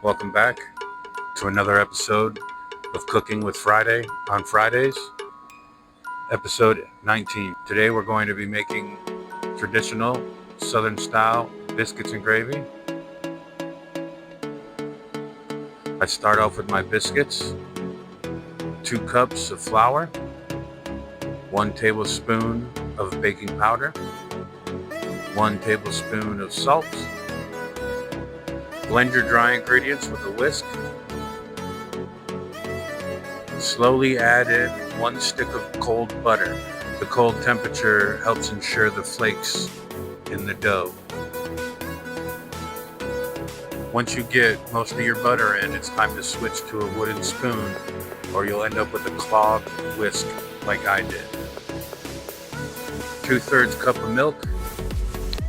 Welcome back to another episode of Cooking with Friday on Fridays, episode 19. Today we're going to be making traditional Southern style biscuits and gravy. I start off with my biscuits, 2 cups of flour, 1 tablespoon of baking powder, 1 tablespoon of salt. Blend your dry ingredients with a whisk. Slowly add in 1 stick of cold butter. The cold temperature helps ensure the flakes in the dough. Once you get most of your butter in, it's time to switch to a wooden spoon, or you'll end up with a clogged whisk like I did. 2/3 cup of milk,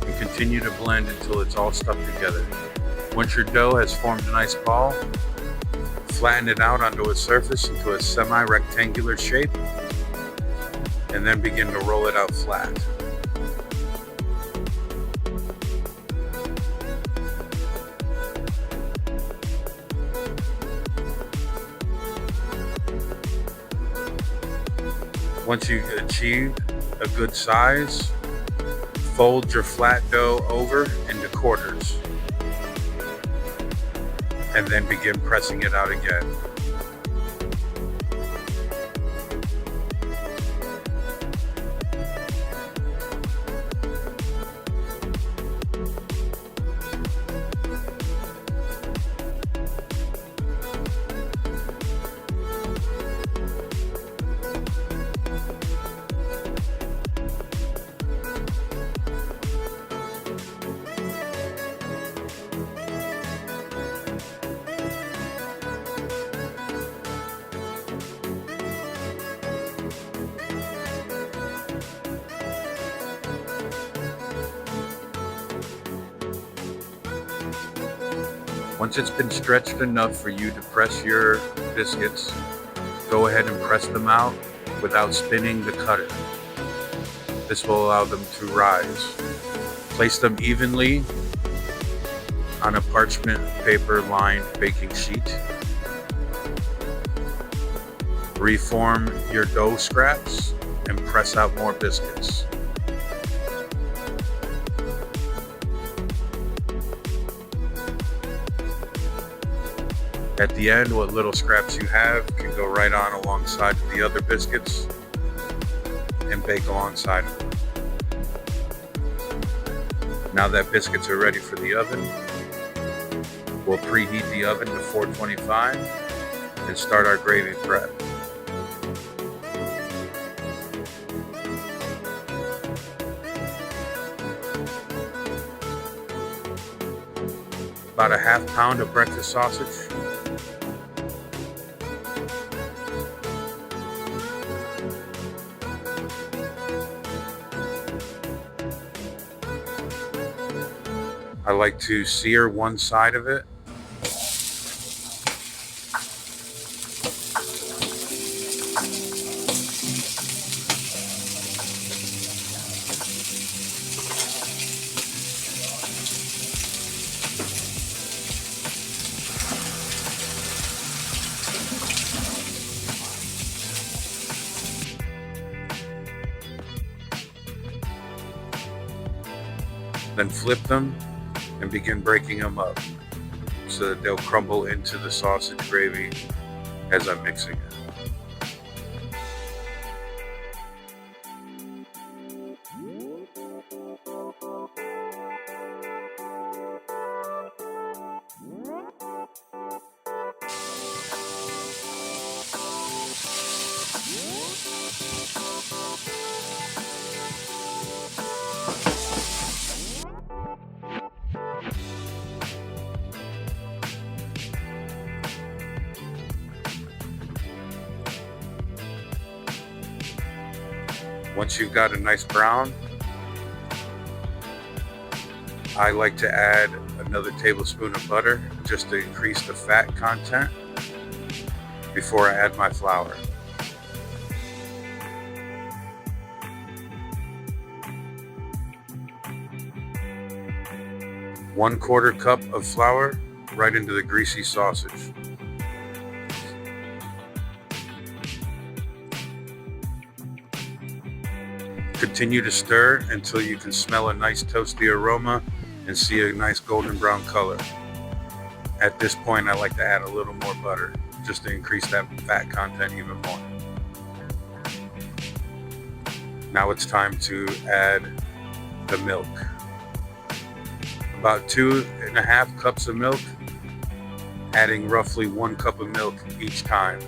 and continue to blend until it's all stuck together. Once your dough has formed a nice ball, flatten it out onto a surface into a semi-rectangular shape, and then begin to roll it out flat. Once you've achieved a good size, fold your flat dough over into quarters, and then begin pressing it out again. Once it's been stretched enough for you to press your biscuits, go ahead and press them out without spinning the cutter. This will allow them to rise. Place them evenly on a parchment paper lined baking sheet. Reform your dough scraps and press out more biscuits. At the end, what little scraps you have can go right on alongside of the other biscuits and bake alongside of them. Now that biscuits are ready for the oven, we'll preheat the oven to 425 and start our gravy prep. About a ½ pound of breakfast sausage, I like to sear one side of it. Then flip them and begin breaking them up so that they'll crumble into the sausage gravy as I'm mixing it. Once you've got a nice brown, I like to add another tablespoon of butter just to increase the fat content before I add my flour. One quarter cup of flour right into the greasy sausage. Continue to stir until you can smell a nice toasty aroma and see a nice golden brown color. At this point, I like to add a little more butter just to increase that fat content even more. Now it's time to add the milk. About 2.5 cups of milk, adding roughly 1 cup of milk each time.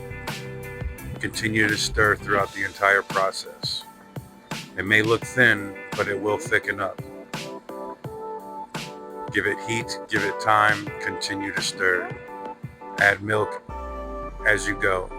Continue to stir throughout the entire process. It may look thin, but it will thicken up. Give it heat, give it time, continue to stir. Add milk as you go.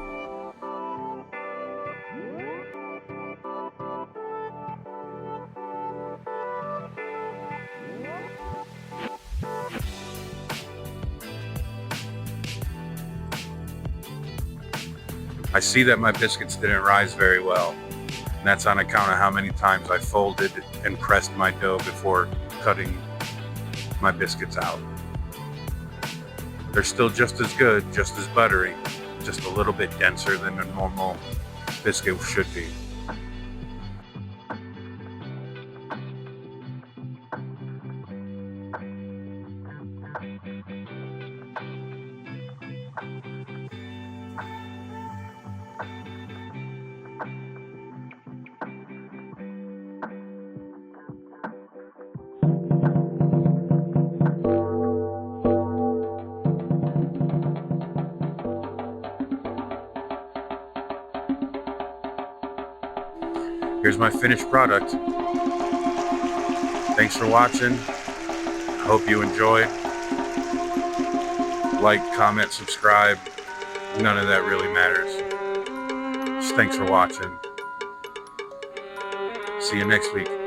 I see that my biscuits didn't rise very well. And that's on account of how many times I folded and pressed my dough before cutting my biscuits out. They're still just as good, just as buttery, just a little bit denser than a normal biscuit should be. Here's my finished product. Thanks for watching. I hope you enjoyed. Like, comment, subscribe. None of that really matters. Just thanks for watching. See you next week.